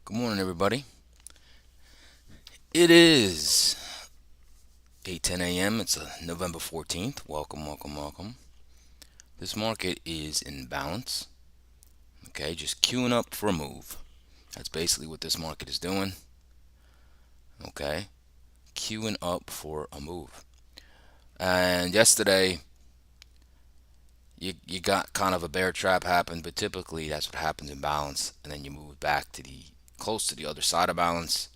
Good morning, everybody. It is 8:10 a.m. It's November 14th. Welcome, welcome, welcome. This market is in balance. Okay, just queuing up for a move. That's basically what this market is doing. Okay, queuing up for a move. And yesterday, you got kind of a bear trap happen, but typically that's what happens in balance. And then you move back to the close to the other side of balance,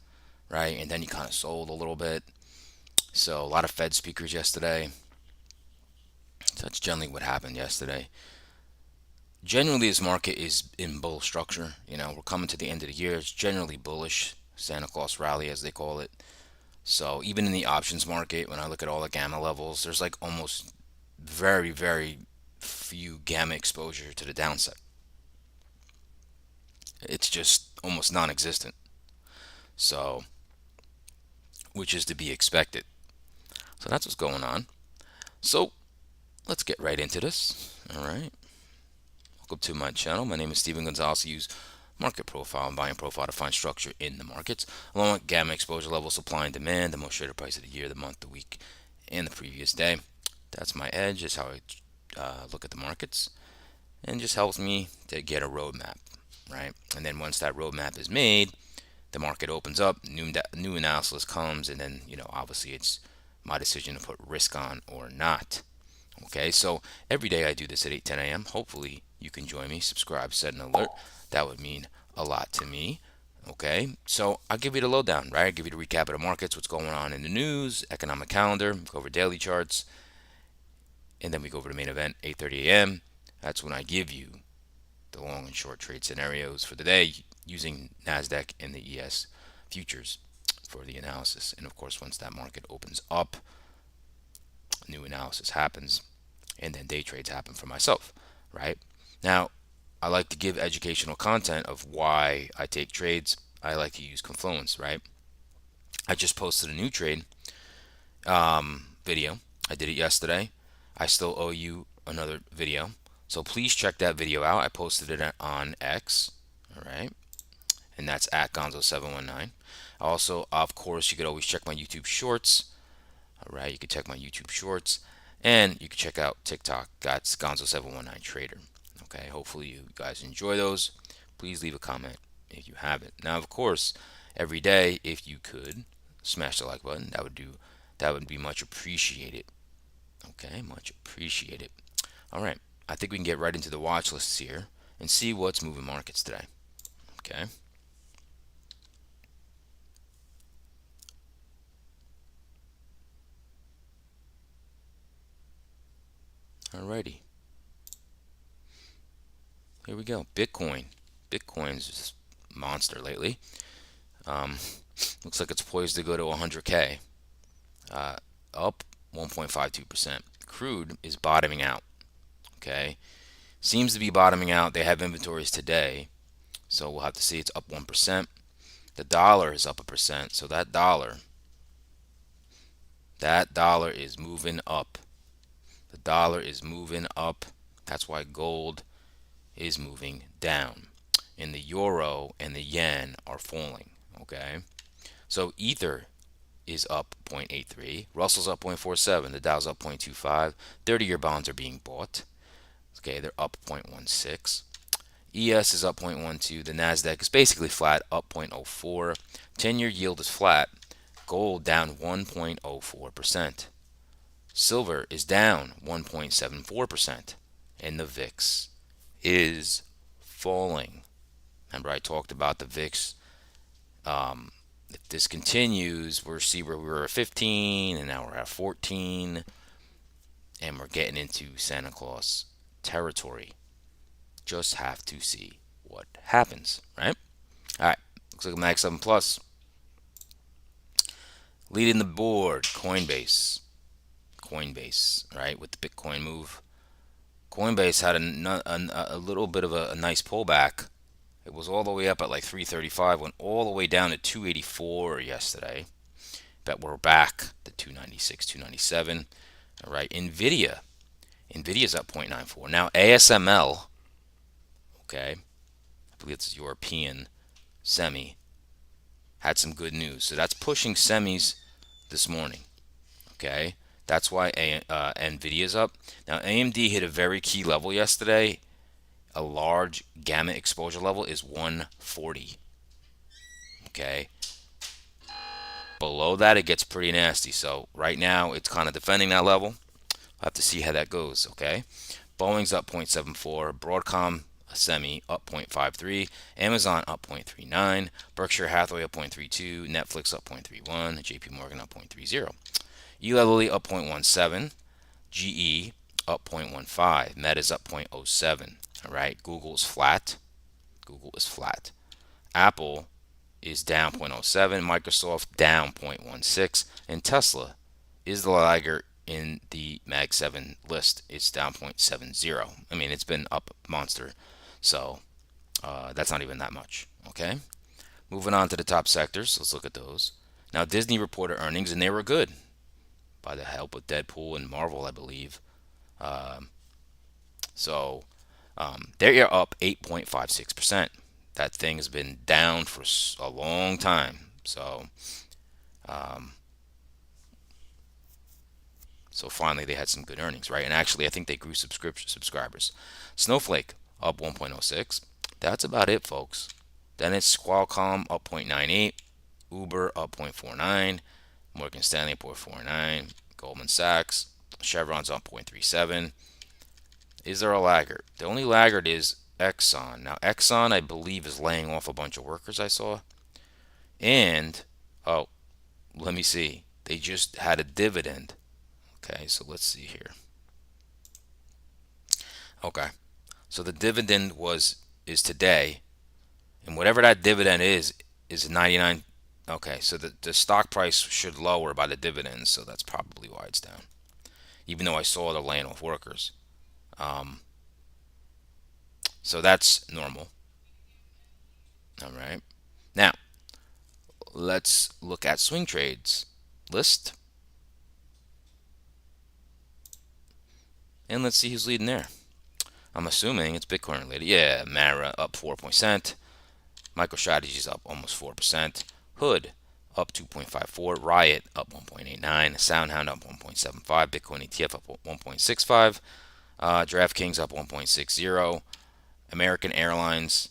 right? And then you kind of sold a little bit. So a lot of Fed speakers yesterday. So that's generally what happened yesterday. Generally, this market is in bull structure. We're coming to the end of the year. It's generally bullish, Santa Claus rally, as they call it. So even in the options market, when I look at all the gamma levels, there's like almost very, very few gamma exposure to the downside. It's just almost non-existent. So, which is to be expected. So that's what's going on. So let's get right into this. All right. Welcome to my channel. My name is Steven Gonzalez. I use market profile and buying profile to find structure in the markets, along with gamma exposure level, supply and demand, the most traded price of the year, the month, the week, and the previous day. That's my edge. Is how I look at the markets, and just helps me to get a roadmap, right? And then once that roadmap is made, the market opens up, new analysis comes, and then obviously it's my decision to put risk on or not. Okay, so every day I do this at 8:10 a.m. Hopefully you can join me, subscribe, set an alert. That would mean a lot to me. Okay, so I'll give you the lowdown, right? I'll give you the recap of the markets, what's going on in the news, economic calendar, go over daily charts, and then we go over the main event, 8:30 a.m. That's when I give you the long and short trade scenarios for the day using NASDAQ and the ES futures for the analysis. And of course, once that market opens up, new analysis happens, and then day trades happen for myself, right? Now, I like to give educational content of why I take trades. I like to use Confluence, right? I just posted a new trade video. I did it yesterday. I still owe you another video. So please check that video out. I posted it on X, all right? And that's at Gonzo719. Also, of course, you could always check my YouTube shorts. All right, you can check my YouTube shorts, and you can check out TikTok. That's Gonzo719 Trader. Okay, hopefully you guys enjoy those. Please leave a comment if you haven't. Now, of course, every day, if you could smash the like button, that would be much appreciated. Okay, much appreciated. All right, I think we can get right into the watch lists here and see what's moving markets today. Okay. Alrighty, here we go. Bitcoin. Bitcoin's just monster lately. Um, Looks like it's poised to go to 100K, up 1.52%. Crude is bottoming out. Okay, seems to be bottoming out. They have inventories today, so we'll have to see. It's up 1%. The dollar is up a percent, so that dollar is moving up. The dollar is moving up. That's why gold is moving down, and the euro and the yen are falling. Okay, so Ether is up 0.83. Russell's up 0.47. The Dow's up 0.25. 30-year bonds are being bought. Okay, they're up 0.16. ES is up 0.12. The Nasdaq is basically flat, up 0.04. 10-year yield is flat. Gold down 1.04%. Silver is down 1.74%. And the VIX is falling. Remember, I talked about the VIX. If this continues, we'll see where we were at 15, and now we're at 14, and we're getting into Santa Claus territory. Just have to see what happens, right? All right, looks like a Mag 7 Plus leading the board. Coinbase, right, with the Bitcoin move. Coinbase had a little bit of a nice pullback. It was all the way up at like 335, went all the way down to 284 yesterday. Bet we're back to 296, 297. All right, Nvidia's up 0.94. Now ASML, okay, I believe it's European semi, had some good news. So that's pushing semis this morning. Okay, that's why Nvidia's up. Now AMD hit a very key level yesterday. A large gamma exposure level is 140. Okay, below that it gets pretty nasty. So right now it's kind of defending that level. We'll have to see how that goes. Okay, Boeing's up 0.74, Broadcom a semi up 0.53, Amazon up 0.39, Berkshire Hathaway up 0.32, Netflix up 0.31, JP Morgan up 0.30. Eli Lilly up 0.17, GE up 0.15, Meta's up 0.07. All right, Google's flat. Google is flat. Apple is down 0.07, Microsoft down 0.16, and Tesla is the laggard in the Mag 7 list. It's down 0.70. I mean, it's been up monster, so that's not even that much. Okay, moving on to the top sectors. Let's look at those. Now, Disney reported earnings, and they were good by the help of Deadpool and Marvel, I believe. Um, so they're up 8.56%. That thing has been down for a long time. Um, so finally they had some good earnings, right? And actually, I think they grew subscribers. Snowflake up 1.06. That's about it, folks. Then it's Qualcomm up 0.98, Uber up 0.49, Morgan Stanley up 0.49, Goldman Sachs, Chevron's up 0.37. Is there a laggard? The only laggard is Exxon. Now, Exxon, I believe, is laying off a bunch of workers, I saw. And, oh, let me see. They just had a dividend. Okay, so let's see here. Okay, so the dividend is today, and whatever that dividend is 99. Okay, so the stock price should lower by the dividends, so that's probably why it's down. Even though I saw they're laying off workers, um, so that's normal. All right. Now let's look at swing trades list, and let's see who's leading there. I'm assuming it's Bitcoin related. Yeah, Mara up 4%. MicroStrategy's up almost 4%. Hood up 2.54. Riot up 1.89. SoundHound up 1.75. Bitcoin ETF up 1.65. DraftKings up 1.60. American Airlines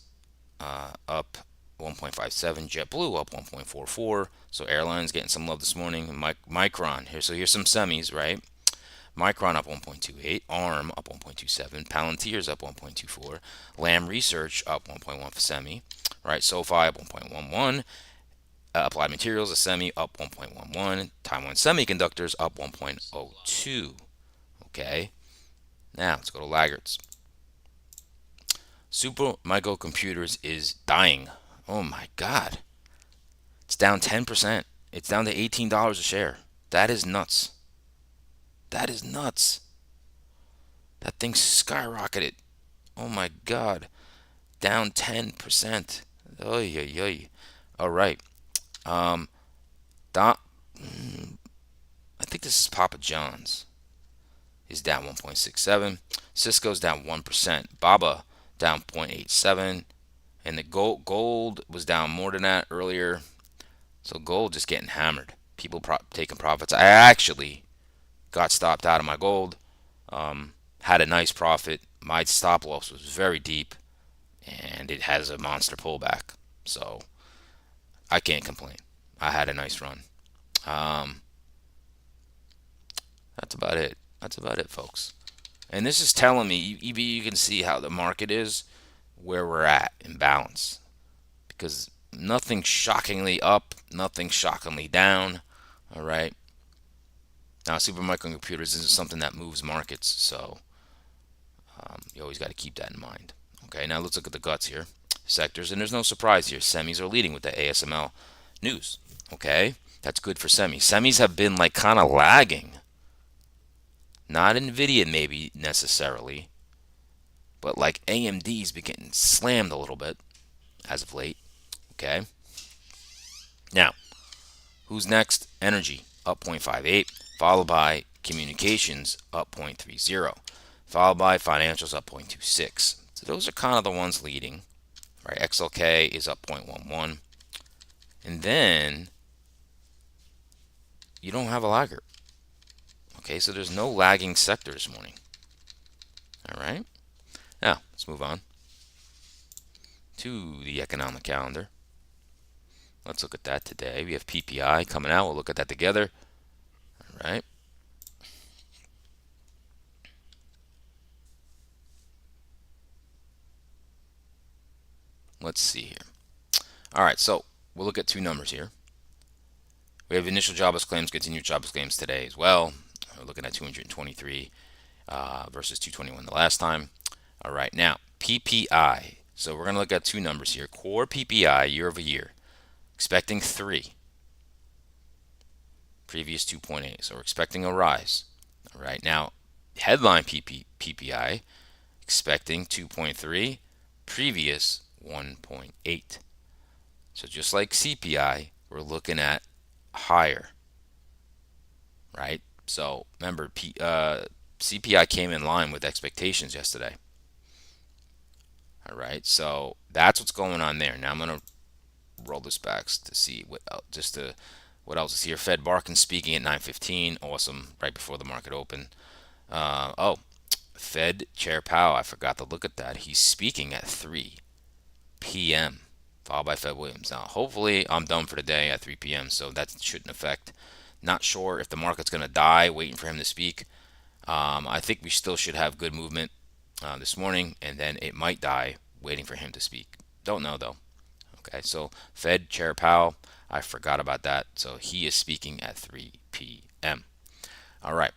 up 1.57. JetBlue up 1.44. So airlines getting some love this morning. Micron here. So here's some semis, right? Micron up 1.28, ARM up 1.27, Palantir's up 1.24, Lam Research up 1.1 for semi, right? SoFi up 1.11, Applied Materials, a semi up 1.11, Taiwan Semiconductors up 1.02. Okay, now let's go to laggards. Super Microcomputers is dying. Oh my God, it's down 10%. It's down to $18 a share. That is nuts. That is nuts. That thing skyrocketed. Oh my God. Down 10%. Oy, oy, oy. All right. Um, I think this is Papa John's. Is down 1.67. Cisco's down 1%. Baba down 0.87. And the gold was down more than that earlier. So gold just getting hammered. People taking profits. I actually got stopped out of my gold. Had a nice profit. My stop loss was very deep, and it has a monster pullback. So I can't complain. I had a nice run. Um, that's about it. That's about it, folks. And this is telling me, you can see how the market is, where we're at in balance. Because nothing shockingly up, nothing shockingly down. All right. Now, super microcomputers isn't something that moves markets, so you always got to keep that in mind. Okay, now let's look at the guts here. Sectors, and there's no surprise here. Semis are leading with the ASML news. Okay, that's good for semis. Semis have been like kind of lagging. Not Nvidia maybe necessarily, but like AMD's been getting slammed a little bit as of late. Okay, now who's next? Energy up 0.58, followed by communications up 0.30, followed by financials up 0.26. So those are kind of the ones leading. Right, XLK is up 0.11, And then you don't have a laggard. Okay, so there's no lagging sector this morning. All right. Now, let's move on to the economic calendar. Let's look at that today. We have PPI coming out. We'll look at that together. All right. Let's see here. All right, so we'll look at two numbers here. We have initial jobless claims, continued jobless claims today as well. We're looking at 223 versus 221 the last time. All right, now PPI. So we're going to look at two numbers here. Core PPI year over year, expecting 3, previous 2.8. So we're expecting a rise. All right, now headline PPI, expecting 2.3, previous 1.8. So just like CPI, we're looking at higher, right? So remember, CPI came in line with expectations yesterday. All right, so that's what's going on there. Now I'm gonna roll this back to see what just to what else is here. Fed Barkin speaking at 9:15. Awesome, right before the market opened. Oh, Fed Chair Powell. I forgot to look at that. He's speaking at 3 p.m. followed by Fed Williams. Now, hopefully, I'm done for the day at 3 p.m. So that shouldn't affect. Not sure if the market's gonna die waiting for him to speak. I think we still should have good movement this morning, and then it might die waiting for him to speak. Don't know though. Okay, so Fed Chair Powell, I forgot about that. So he is speaking at 3 p.m. All right,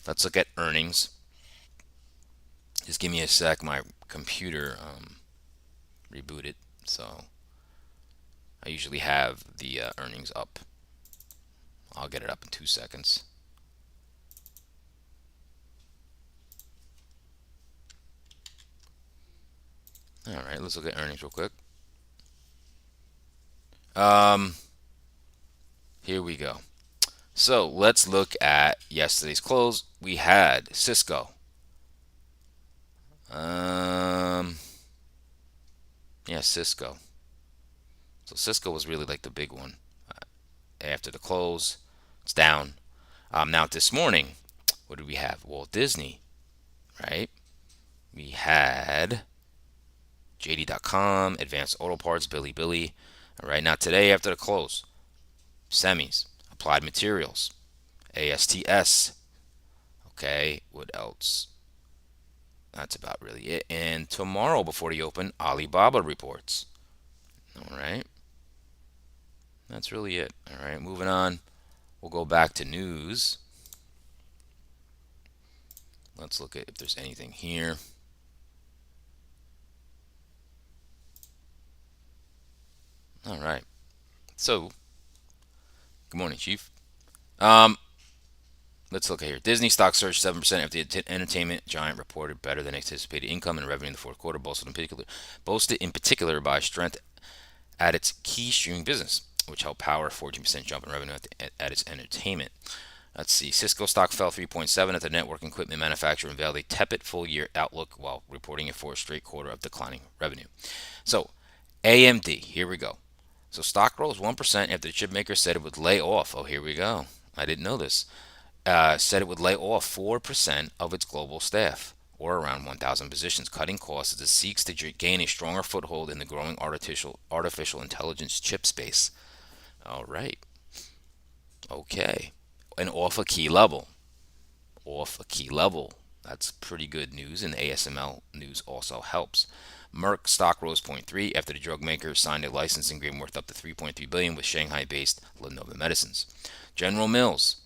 let's look at earnings. Just give me a sec. My computer rebooted, so I usually have the earnings up. I'll get it up in 2 seconds. All right, let's look at earnings real quick. Um, Here we go. So let's look at yesterday's close. We had Cisco. Um, yeah, Cisco. So Cisco was really like the big one after the close. It's down. Now this morning, what did we have? Walt Disney, right? We had JD.com, Advanced Auto Parts, Billy. All right, now today after the close, semis, Applied Materials, ASTS. Okay, what else? That's about really it. And tomorrow before the open, Alibaba reports. All right, that's really it. All right, moving on. We'll go back to news. Let's look at if there's anything here. All right. So, good morning, Chief. Um, let's look at here. Disney stock surged 7% after the entertainment giant reported better than anticipated income and revenue in the fourth quarter, boasted in particular by strength at its key streaming business, which helped power a 14% jump in revenue at its entertainment. Let's see. Cisco stock fell 3.7 as the network equipment manufacturer unveiled a tepid full-year outlook while reporting a fourth straight quarter of declining revenue. So, AMD, here we go. So stock rose 1% after the chipmaker said it would lay off. Oh, here we go. I didn't know this. Said it would lay off 4% of its global staff, or around 1,000 positions, cutting costs as it seeks to gain a stronger foothold in the growing artificial intelligence chip space. All right. Okay. And off a key level. Off a key level. That's pretty good news, and the ASML news also helps. Merck stock rose 0.3 after the drug maker signed a licensing agreement worth up to 3.3 billion with Shanghai-based Lenovo Medicines. General Mills,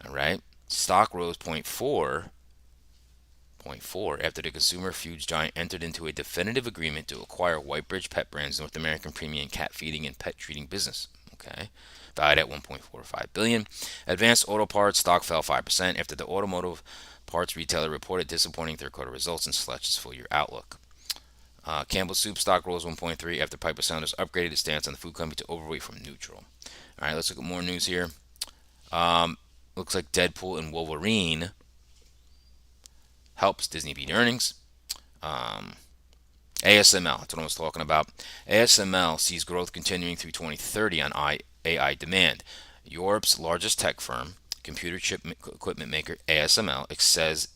all right, stock rose 0.4 after the consumer foods giant entered into a definitive agreement to acquire Whitebridge Pet Brands' North American premium cat feeding and pet treating business. Okay, valued at 1.45 billion. Advanced Auto Parts stock fell 5% after the automotive parts retailer reported disappointing third quarter results and slashed its full year outlook. Campbell Soup stock rose 1.3 after Piper Sanders upgraded its stance on the food company to overweight from neutral. All right, let's look at more news here. Looks like Deadpool and Wolverine helps Disney beat earnings. Um, ASML, that's what I was talking about. ASML sees growth continuing through 2030 on AI demand. Europe's largest tech firm, computer chip equipment maker ASML,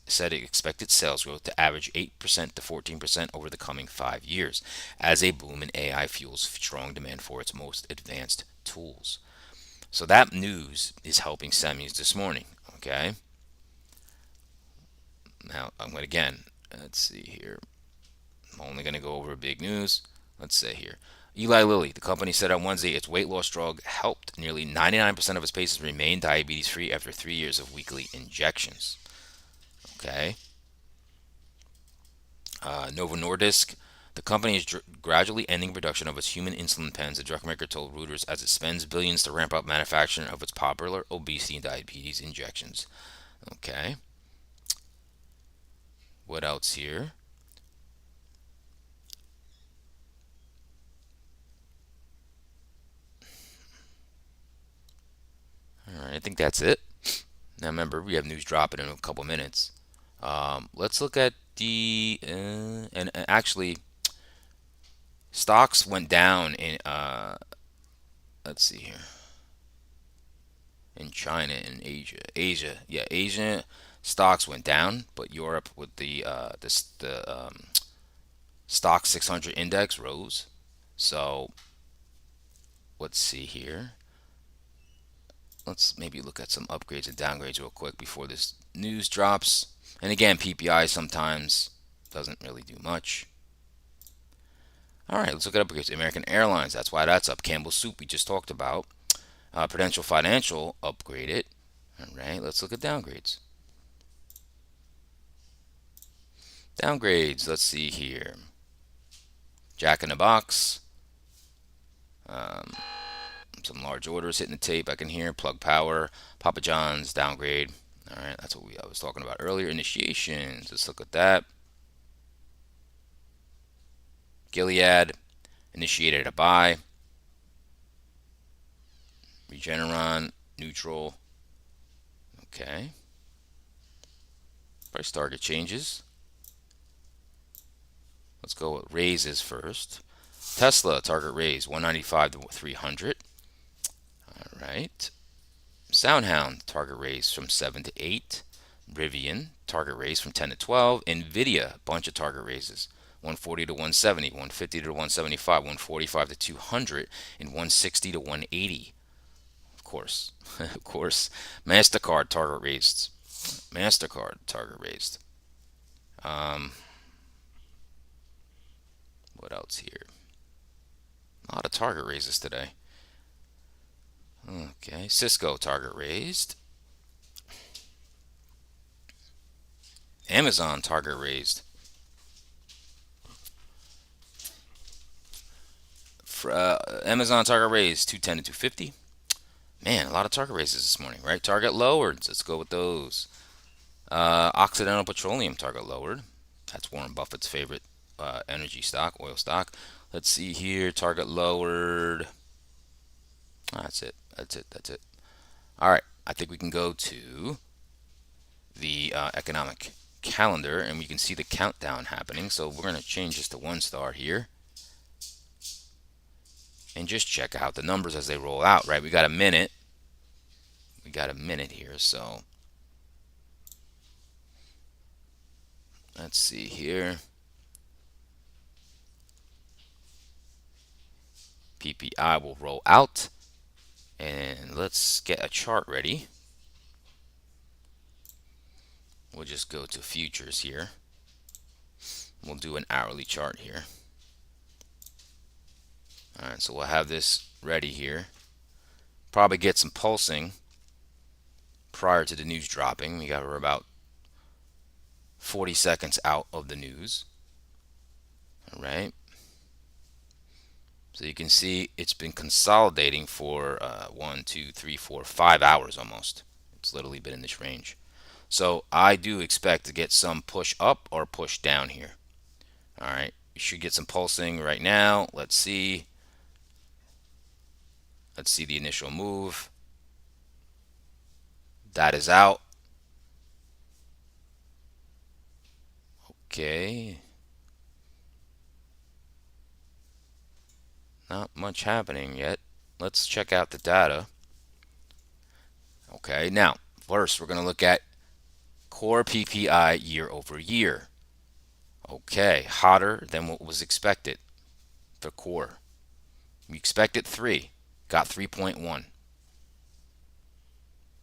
said it expected sales growth to average 8% to 14% over the coming 5 years, as a boom in AI fuels strong demand for its most advanced tools. So that news is helping semis this morning. Okay. Now I'm going to again. Let's see here. I'm only going to go over big news. Let's say here. Eli Lilly, the company said on Wednesday its weight loss drug helped nearly 99% of its patients remain diabetes free after 3 years of weekly injections. Okay. Novo Nordisk, the company is gradually ending production of its human insulin pens, the drug maker told Reuters, as it spends billions to ramp up manufacturing of its popular obesity and diabetes injections. Okay. What else here? All right, I think that's it. Now remember, we have news dropping in a couple minutes. Let's look at the and actually stocks went down in let's see here, in China and Asia, yeah, Asia stocks went down, but Europe with the stock 600 index rose. So let's see here. Let's maybe look at some upgrades and downgrades real quick before this news drops. And again, PPI sometimes doesn't really do much. All right, let's look at upgrades. American Airlines, that's why that's up. Campbell Soup, we just talked about. Prudential Financial upgraded. All right, let's look at downgrades. Downgrades, let's see here. Jack in the Box, um, some large orders hitting the tape. I can hear Plug Power, Papa John's downgrade. All right, that's what I was talking about earlier. Initiations, let's look at that. Gilead initiated a buy. Regeneron neutral. Okay. Price target changes. Let's go with raises first. Tesla target raise 195 to 300. All right. Soundhound target raise from 7 to 8. Rivian target raise from 10 to 12. Nvidia bunch of target raises 140 to 170, 150 to 175, 145 to 200, and 160 to 180. Of course, of course. Mastercard target raised. Mastercard target raised. Um, what else here? A lot of target raises today. Okay, Cisco target raised. Amazon target raised. Amazon target raised 210 to 250. Man, a lot of target raises this morning, right? Target lowered. Let's go with those. Occidental Petroleum target lowered. That's Warren Buffett's favorite energy stock, oil stock. Let's see here. Target lowered. That's it. That's it. That's it. All right. I think we can go to the economic calendar and we can see the countdown happening. So we're going to change this to 1 star here and just check out the numbers as they roll out, right? We got a minute. We got a minute here. So let's see here. PPI will roll out. And let's get a chart ready. We'll just go to futures here. We'll do an hourly chart here. All right, so we'll have this ready here. Probably get some pulsing prior to the news dropping. We're about 40 seconds out of the news. All right. So you can see it's been consolidating for 1, 2, 3, 4, 5 hours almost. It's literally been in this range. So I do expect to get some push up or push down here. All right. You should get some pulsing right now. Let's see. Let's see the initial move. That is out. Okay. Not much happening yet. Let's check out the data. Okay, now, first we're going to look at core PPI year over year. Okay, hotter than what was expected for core. We expected 3, got 3.1.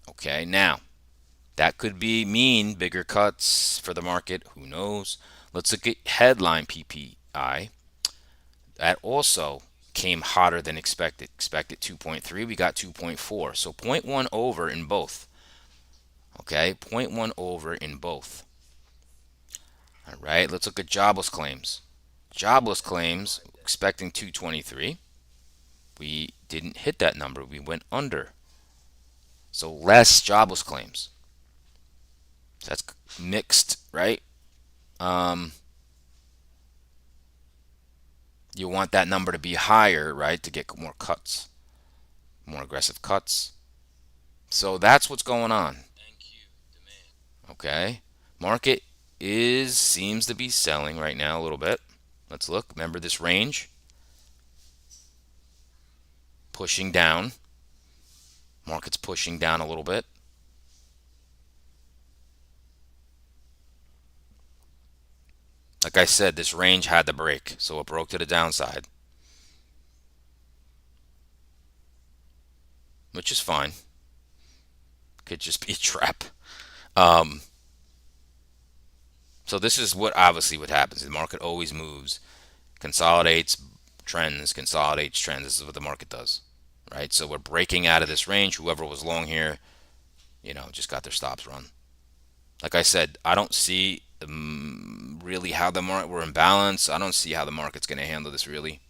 Okay, now, that could be mean bigger cuts for the market. Who knows? Let's look at headline PPI. That also came hotter than expected. Expected 2.3, we got 2.4. So zero point 0.1 over in both. Okay, zero point 0.1 over in both. All right, let's look at jobless claims. Jobless claims, expecting 223. We didn't hit that number. We went under. So less jobless claims. So that's mixed, right? Um, you want that number to be higher, right, to get more cuts, more aggressive cuts. So that's what's going on. Okay, market is seems to be selling right now a little bit. Let's look. Remember this range pushing down. Market's pushing down a little bit. Like I said, this range had to break, so it broke to the downside, which is fine. Could just be a trap. Um, so this is what obviously what happens. The market always moves, consolidates trends. This is what the market does, right? So we're breaking out of this range. Whoever was long here, just got their stops run. Like I said, I don't see really how the market we're in balance. I don't see how the market's going to handle this really.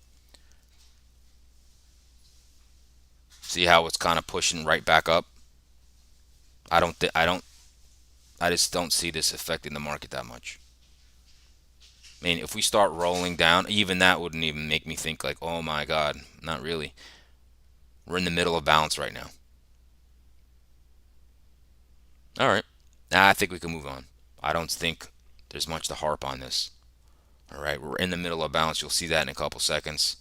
See how it's kind of pushing right back up. I just don't see this affecting the market that much. I mean, if we start rolling down, even that wouldn't even make me think like, oh my God, not really. We're in the middle of balance right now. All right. Nah, I think we can move on. I don't think there's much to harp on this. All right. We're in the middle of balance. You'll see that in a couple seconds.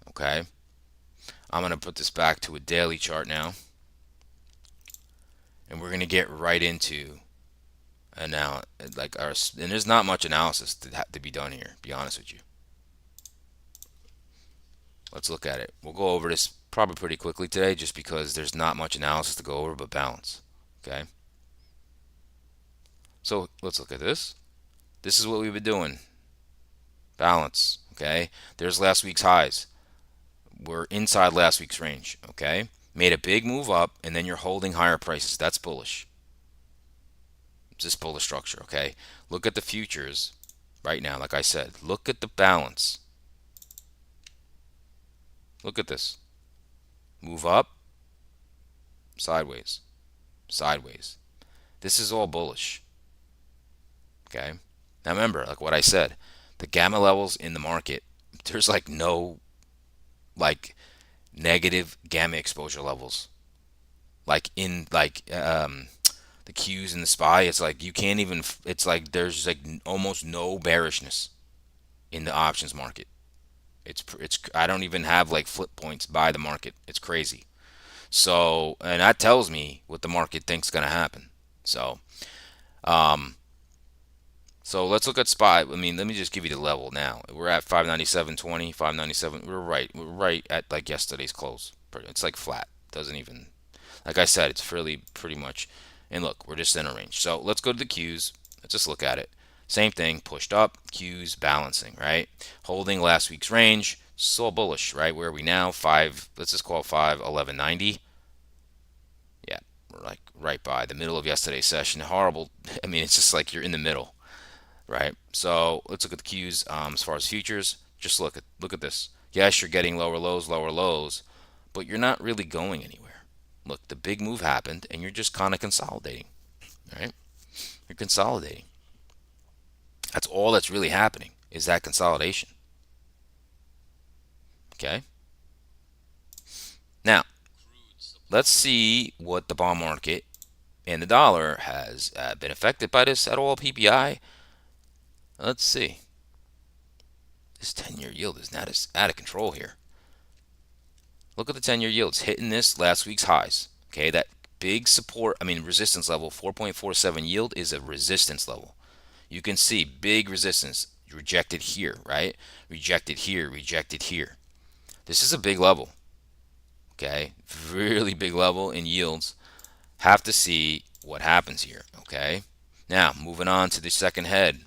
Okay. I'm going to put this back to a daily chart now. And we're going to get right into now like and there's not much analysis to be done here, be honest with you. Let's look at it. We'll go over this probably pretty quickly today just because there's not much analysis to go over but balance. Okay. So let's look at this. This is what we've been doing. Balance. Okay. There's last week's highs. We're inside last week's range. Okay. Made a big move up and then you're holding higher prices. That's bullish. It's this bullish structure. Okay. Look at the futures right now. Like I said, look at the balance. Look at this. Move up, sideways, sideways. This is all bullish. Okay. Now remember, like what I said, the gamma levels in the market, there's like no like negative gamma exposure levels. Like in the Qs and the SPY, it's like you can't even. It's like there's like almost no bearishness in the options market. It's I don't even have like flip points by the market. It's crazy. So and that tells me what the market thinks is gonna happen. So um, So let's look at SPY. I mean, let me just give you the level now. We're at 597.20, 597. We're right. We're right at like yesterday's close. It's like flat. Doesn't even, like I said, it's fairly pretty much. And look, we're just in a range. So let's go to the Qs. Let's just look at it. Same thing, pushed up, Qs balancing, right? Holding last week's range, so bullish, right? Where are we now? Let's just call it 511.90. Yeah, we're like right by the middle of yesterday's session. Horrible. I mean, it's just like you're in the middle, right? So let's look at the Qs as far as futures. Just look at this. Yes, you're getting lower lows, but you're not really going anywhere. Look, the big move happened, and you're just kind of consolidating, right? You're consolidating. That's all that's really happening is that consolidation. Okay. Now let's see what the bond market and the dollar has been affected by this at all. PPI. Let's see. This 10-year yield is not out of control here. Look at the 10-year yields hitting this last week's highs. Okay, that big support, I mean resistance level, 4.47 yield is a resistance level. You can see big resistance rejected here, right? Rejected here, rejected here. This is a big level. Okay, really big level in yields. Have to see what happens here. Okay, now moving on to the second head.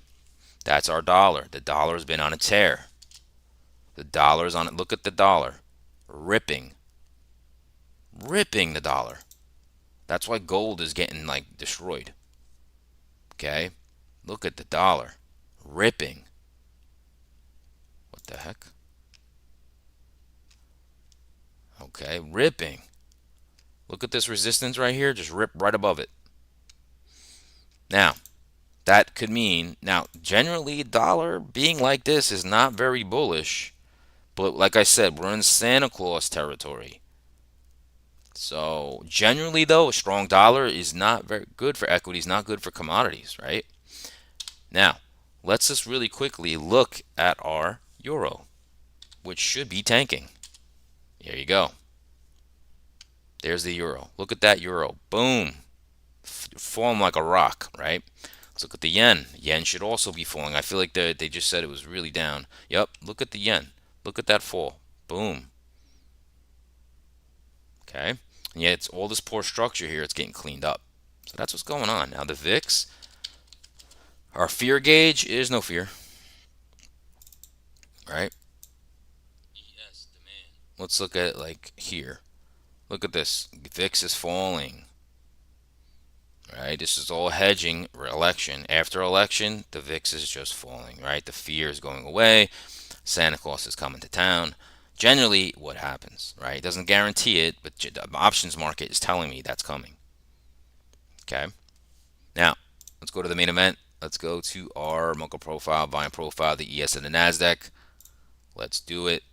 That's our dollar. The dollar has been on a tear. The dollar's on it. Look at the dollar. Ripping. Ripping the dollar. That's why gold is getting like destroyed. Okay? Look at the dollar. Ripping. What the heck? Okay, ripping. Look at this resistance right here. Just rip right above it. Now, that could mean, now, generally, dollar being like this is not very bullish. But like I said, we're in Santa Claus territory. So generally, though, a strong dollar is not very good for equities, not good for commodities, right? Now, let's just really quickly look at our euro, which should be tanking. There you go. There's the euro. Look at that euro. Boom. Falling like a rock, right? Let's look at the yen. Yen should also be falling. I feel like they just said it was really down. Yep. Look at the yen. Look at that fall. Boom. Okay. And yet it's all this poor structure here. It's getting cleaned up. So that's what's going on. Now the VIX, our fear gauge is no fear, right? Yes, demand. Let's look at it like here. Look at this. VIX is falling. Right? This is all hedging election. After election, the VIX is just falling, right? The fear is going away. Santa Claus is coming to town. Generally, what happens, right? It doesn't guarantee it, but the options market is telling me that's coming. Okay. Now, let's go to the main event. Let's go to our Mocha profile, volume profile, the ES and the NASDAQ. Let's do it.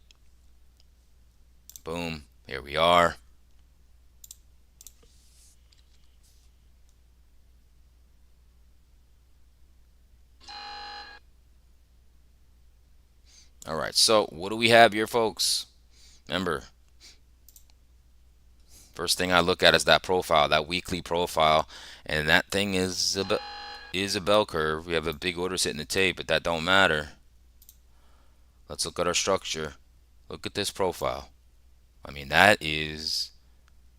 Boom. Here we are. All right. So what do we have here, folks? Remember, first thing I look at is that profile, that weekly profile, and that thing is a bell curve. We have a big order sitting the tape, but that don't matter. Let's look at our structure. Look at this profile. I mean, that is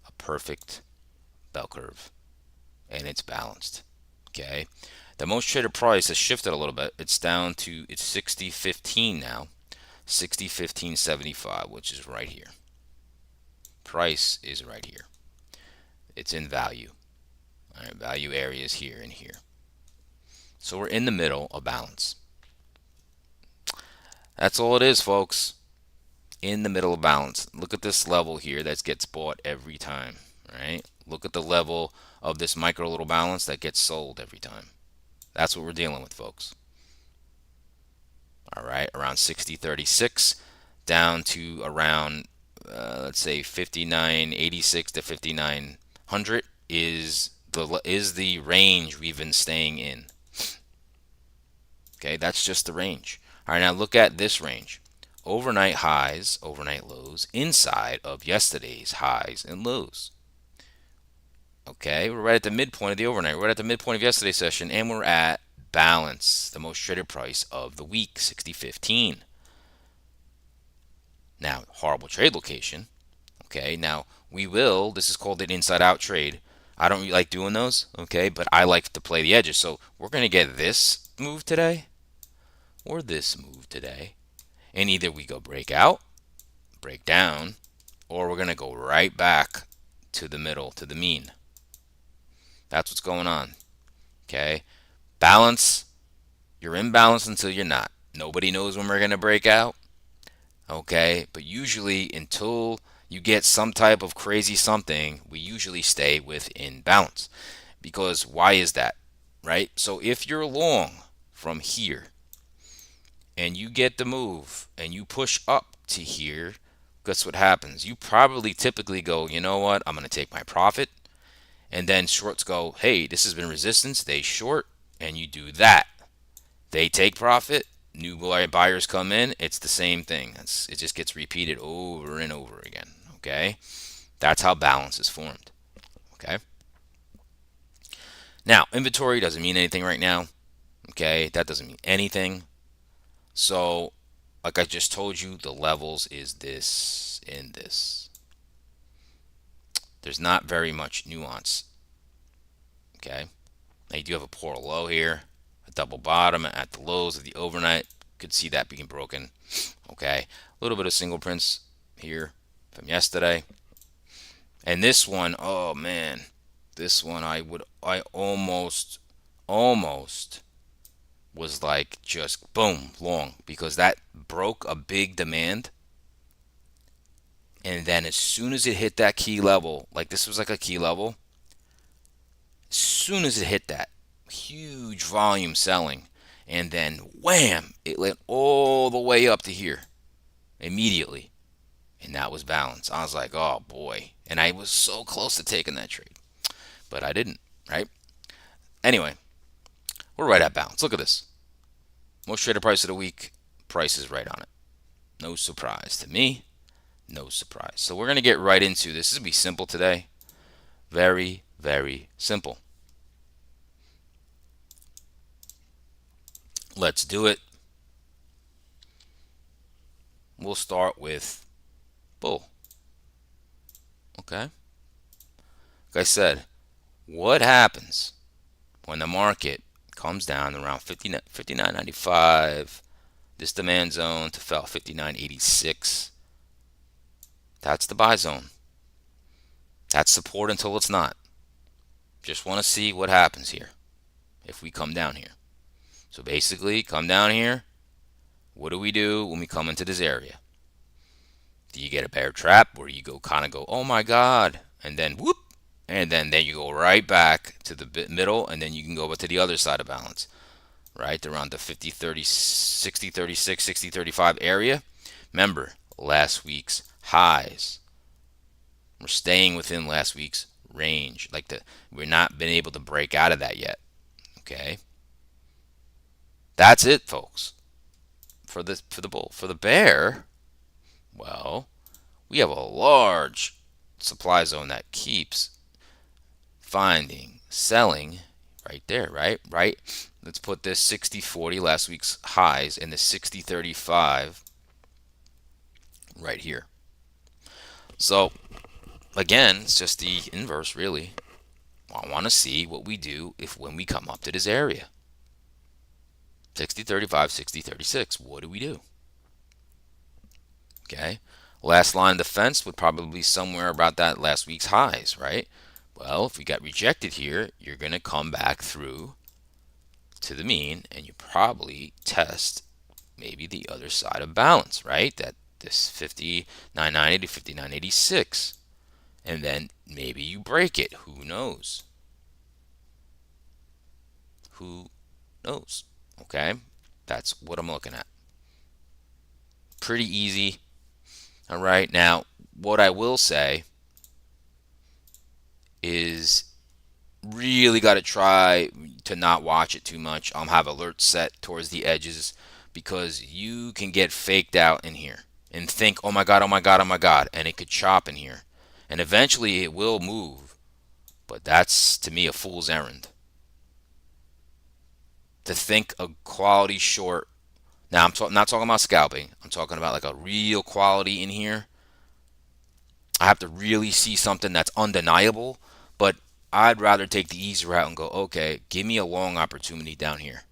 a perfect bell curve, and it's balanced. Okay. The most traded price has shifted a little bit. It's down to, it's 60.15 now. 60.15.75, which is right here. Price is right here. It's in value. All right, value area is here and here. So we're in the middle of balance. That's all it is, folks. In the middle of balance. Look at this level here that gets bought every time, right? Look at the level of this micro little balance that gets sold every time. That's what we're dealing with, folks. All right, around 60.36 down to around let's say 59.86 to 5900 is the range we've been staying in. Okay, that's just the range. All right, now look at this range. Overnight highs, overnight lows inside of yesterday's highs and lows. Okay, we're right at the midpoint of the overnight. We're right at the midpoint of yesterday's session, and we're at balance, the most traded price of the week, 60.15. Now, horrible trade location. Okay, now this is called an inside out trade. I don't really like doing those, okay, but I like to play the edges. So we're going to get this move today or this move today. And either we go break out, break down, or we're going to go right back to the middle, to the mean. That's what's going on. Okay. Balance. You're in balance until you're not. Nobody knows when we're going to break out. Okay. But usually until you get some type of crazy something, we usually stay within balance. Because why is that? Right? So if you're long from here and you get the move and you push up to here, guess what happens? You probably typically go, you know what? I'm going to take my profit. And then shorts go, hey, this has been resistance. They short, and you do that. They take profit. New buyers come in. It's the same thing. It just gets repeated over and over again. Okay, that's how balance is formed. Okay, now inventory doesn't mean anything right now. Okay, that doesn't mean anything. So, like I just told you, the levels is this and this. There's not very much nuance. Okay, now you do have a poor low here, a double bottom at the lows of the overnight. Could see that being broken. Okay, a little bit of single prints here from yesterday. And this one, oh man, this one I almost was like just boom long, because that broke a big demand. And then as soon as it hit that key level, like this was like a key level, as soon as it hit that, huge volume selling, and then wham, it went all the way up to here immediately. And that was balance. I was like, oh boy. And I was so close to taking that trade, but I didn't, right? Anyway, we're right at balance. Look at this. Most traded price of the week, price is right on it. No surprise to me. No surprise. So we're going to get right into this. This is going to be simple today. Very, very simple. Let's do it. We'll start with bull. Okay. Like I said, what happens when the market comes down around 59.95, this demand zone to fell 59.86? That's the buy zone. That's support until it's not. Just want to see what happens here if we come down here. So basically, come down here. What do we do when we come into this area? Do you get a bear trap where you go kind of go, oh my God, and then whoop, and then you go right back to the middle, and then you can go to the other side of balance, right around the 50, 30, 60, 36, 60, 35 area. Remember last week's highs. We're staying within last week's range. We're not been able to break out of that yet. Okay, that's it, folks. For the bull, for the bear, well, we have a large supply zone that keeps finding selling right there, right. Let's put this 60.40, last week's highs, in the 60.35 right here. So again, it's just the inverse, really. I want to see what we do when we come up to this area. 60.35, 60.36. What do we do? Okay. Last line of defense would probably be somewhere about that last week's highs, right? Well, if we got rejected here, you're going to come back through to the mean, and you probably test maybe the other side of balance, right? That this 59.90 to 59.86. And then maybe you break it. Who knows? Who knows? Okay, that's what I'm looking at. Pretty easy. All right, now what I will say is really got to try to not watch it too much. Have alerts set towards the edges, because you can get faked out in here and think, oh my God, oh my God, oh my God, and it could chop in here. And eventually it will move, but that's to me a fool's errand. To think a quality short. Now, I'm not talking about scalping. I'm talking about like a real quality in here. I have to really see something that's undeniable, but I'd rather take the easy route and go, okay, give me a long opportunity down here.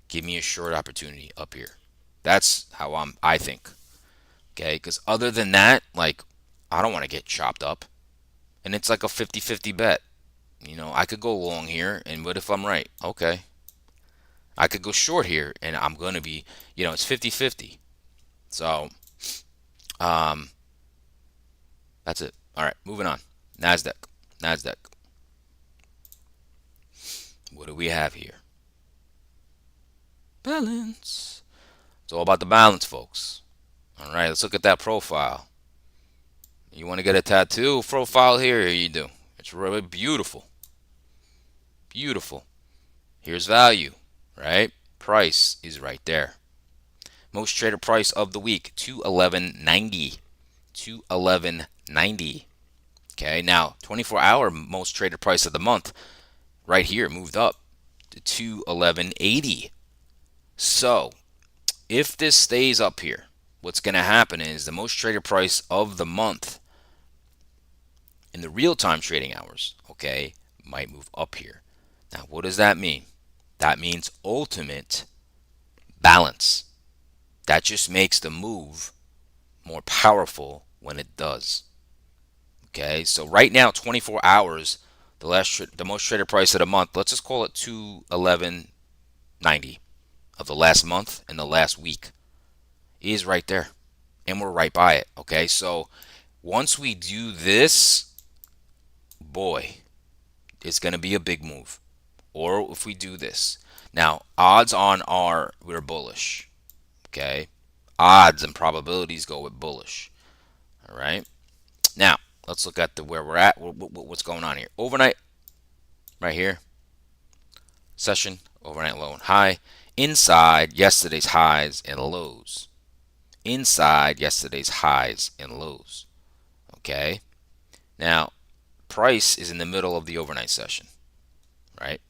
Give me a short opportunity up here. That's how I think. Okay, because other than that, like, I don't want to get chopped up. And it's like a 50-50 bet. I could go long here, and what if I'm right? Okay. I could go short here, and I'm going to be, it's 50-50. So, that's it. All right, moving on. NASDAQ. What do we have here? Balance. It's all about the balance, folks. All right, let's look at that profile. You want to get a tattoo profile here? Here you do. It's really beautiful. Beautiful. Here's value, right? Price is right there. Most traded price of the week, 211.90. 211.90. Okay, now 24-hour most traded price of the month right here moved up to 211.80. So if this stays up here, what's going to happen is the most traded price of the month in the real-time trading hours, okay, might move up here. Now, what does that mean? That means ultimate balance. That just makes the move more powerful when it does. Okay, so right now, 24 hours, the most traded price of the month, let's just call it 211.90 of the last month and the last week is right there, and we're right by it. Okay, so once we do this, boy, it's going to be a big move. Or if we do this, now odds on are we're bullish. Okay, odds and probabilities go with bullish. All right. Now let's look at where we're at. What's going on here? Overnight, right here. Session, overnight low and high. Inside yesterday's highs and lows. Inside yesterday's highs and lows. Okay. Now, price is in the middle of the overnight session, right?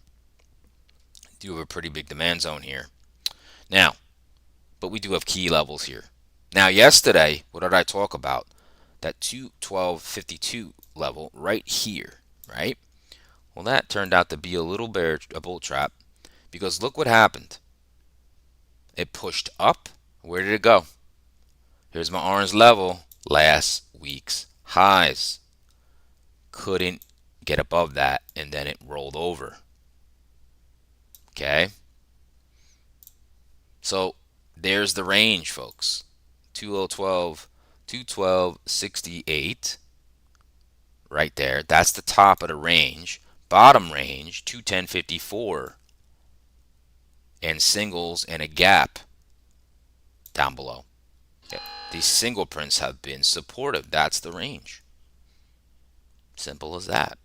Do have a pretty big demand zone here. Now, but we do have key levels here. Now, yesterday, what did I talk about? That 212.52 level right here, right? Well, that turned out to be a bull trap, because look what happened. It pushed up. Where did it go? Here's my orange level, last week's highs. Couldn't get above that, and then it rolled over. Okay? So there's the range, folks. 2012, 212.68 right there. That's the top of the range. Bottom range, 210.54. And singles and a gap down below. Okay. These single prints have been supportive. That's the range. Simple as that.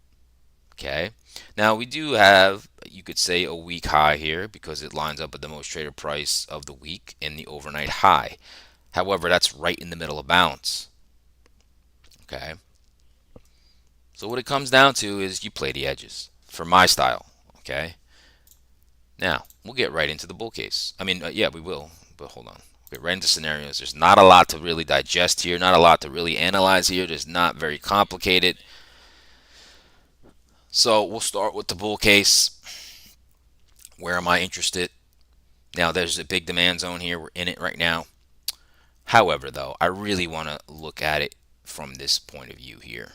Okay. Now we do have, you could say, a week high here because it lines up with the most traded price of the week in the overnight high. However, that's right in the middle of balance. Okay. So what it comes down to is you play the edges for my style. Okay. Now we'll get right into the bull case. Yeah, we will, but hold on. We'll get right into scenarios. There's not a lot to really digest here, not a lot to really analyze here. There's not very complicated. So we'll start with the bull case. Where am I interested? Now there's a big demand zone here. We're in it right now. However, though, I really want to look at it from this point of view here.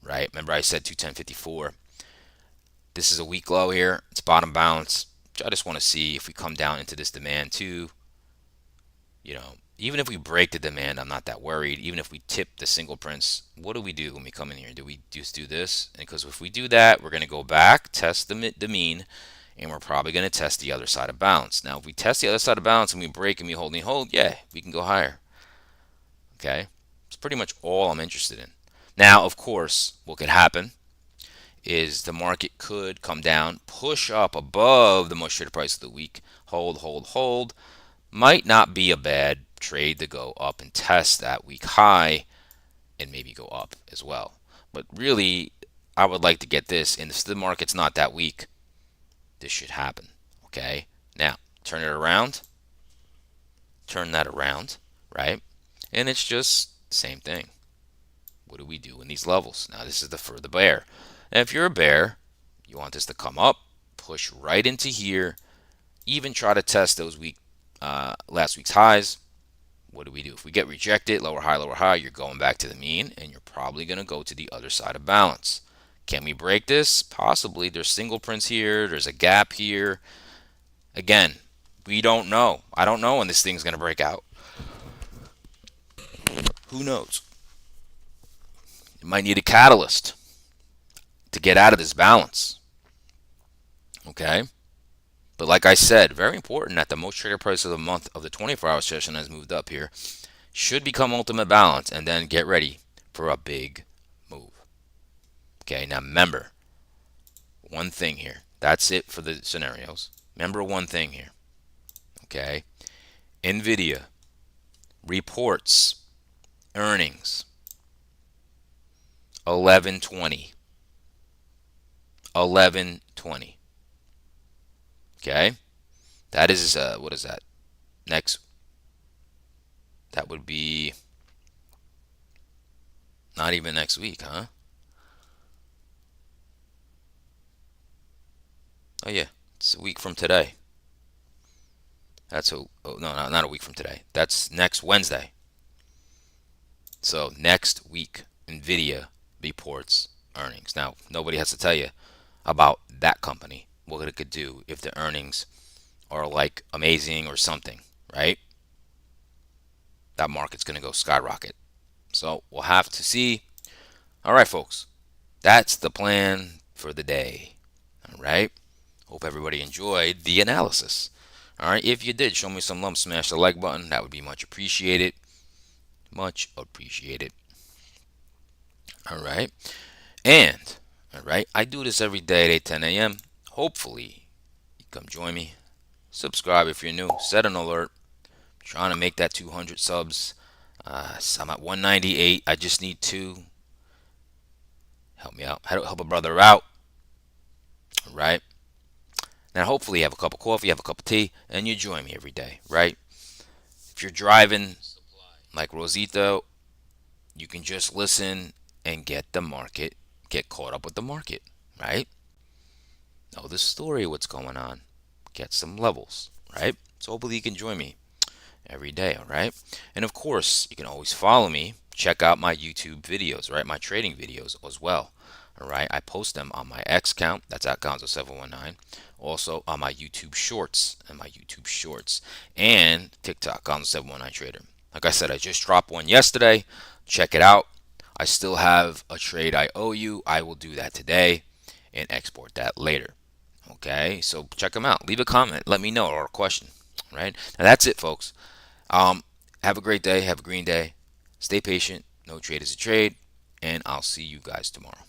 Right? Remember I said 210.54. This is a weak low here. It's bottom bounce. I just want to see if we come down into this demand too. Even if we break the demand, I'm not that worried. Even if we tip the single prints, what do we do when we come in here? Do we just do this? And because if we do that, we're going to go back, test the mean, and we're probably going to test the other side of balance. Now, if we test the other side of balance and we break and we hold, yeah, we can go higher. Okay? It's pretty much all I'm interested in. Now, of course, what could happen is the market could come down, push up above the most traded price of the week, hold. Might not be a bad trade to go up and test that week high and maybe go up as well. But really, I would like to get this, and if the market's not that weak, this should happen. Okay? Now, turn it around. Turn that around, right? And it's just the same thing. What do we do in these levels? Now, this is for the bear. And if you're a bear, you want this to come up, push right into here, even try to test those last week's highs. What do we do? If we get rejected, lower high, you're going back to the mean, and you're probably going to go to the other side of balance. Can we break this? Possibly. There's single prints here. There's a gap here. Again, we don't know. I don't know when this thing's going to break out. Who knows? It might need a catalyst to get out of this balance. Okay? But like I said, very important that the most traded price of the month of the 24-hour session has moved up here. Should become ultimate balance, and then get ready for a big move. Okay, now remember one thing here. That's it for the scenarios. Remember one thing here. Okay, NVIDIA reports earnings 11:20. 11:20. Okay, that is what is that? Next, that would be not even next week, huh? Oh yeah, it's a week from today. That's no, not a week from today. That's next Wednesday. So next week, Nvidia reports earnings. Now, nobody has to tell you about that company, what it could do if the earnings are like amazing or something, right? That market's going to go skyrocket. So we'll have to see. All right, folks, that's the plan for the day. All right. Hope everybody enjoyed the analysis. All right. If you did, show me some love. Smash the like button. That would be much appreciated. Much appreciated. All right. And, all right, I do this every day at 8:10 a.m. Hopefully, you come join me. Subscribe if you're new. Set an alert. Trying to make that 200 subs. So I'm at 198. I just need two. Help me out. Help a brother out. All right. Now, hopefully, you have a cup of coffee, you have a cup of tea, and you join me every day, right? If you're driving like Rosita, you can just listen and get the market, get caught up with the market, right? Know the story, what's going on, get some levels, right? So hopefully you can join me every day, all right? And of course, you can always follow me. Check out my YouTube videos, right? My trading videos as well, all right? I post them on my X account, that's at Gonzo719. Also on my YouTube Shorts and TikTok, Gonzo719 Trader. Like I said, I just dropped one yesterday. Check it out. I still have a trade I owe you. I will do that today and export that later. Okay, so check them out. Leave a comment. Let me know or a question. Right now, that's it, folks. Have a great day. Have a green day. Stay patient. No trade is a trade, and I'll see you guys tomorrow.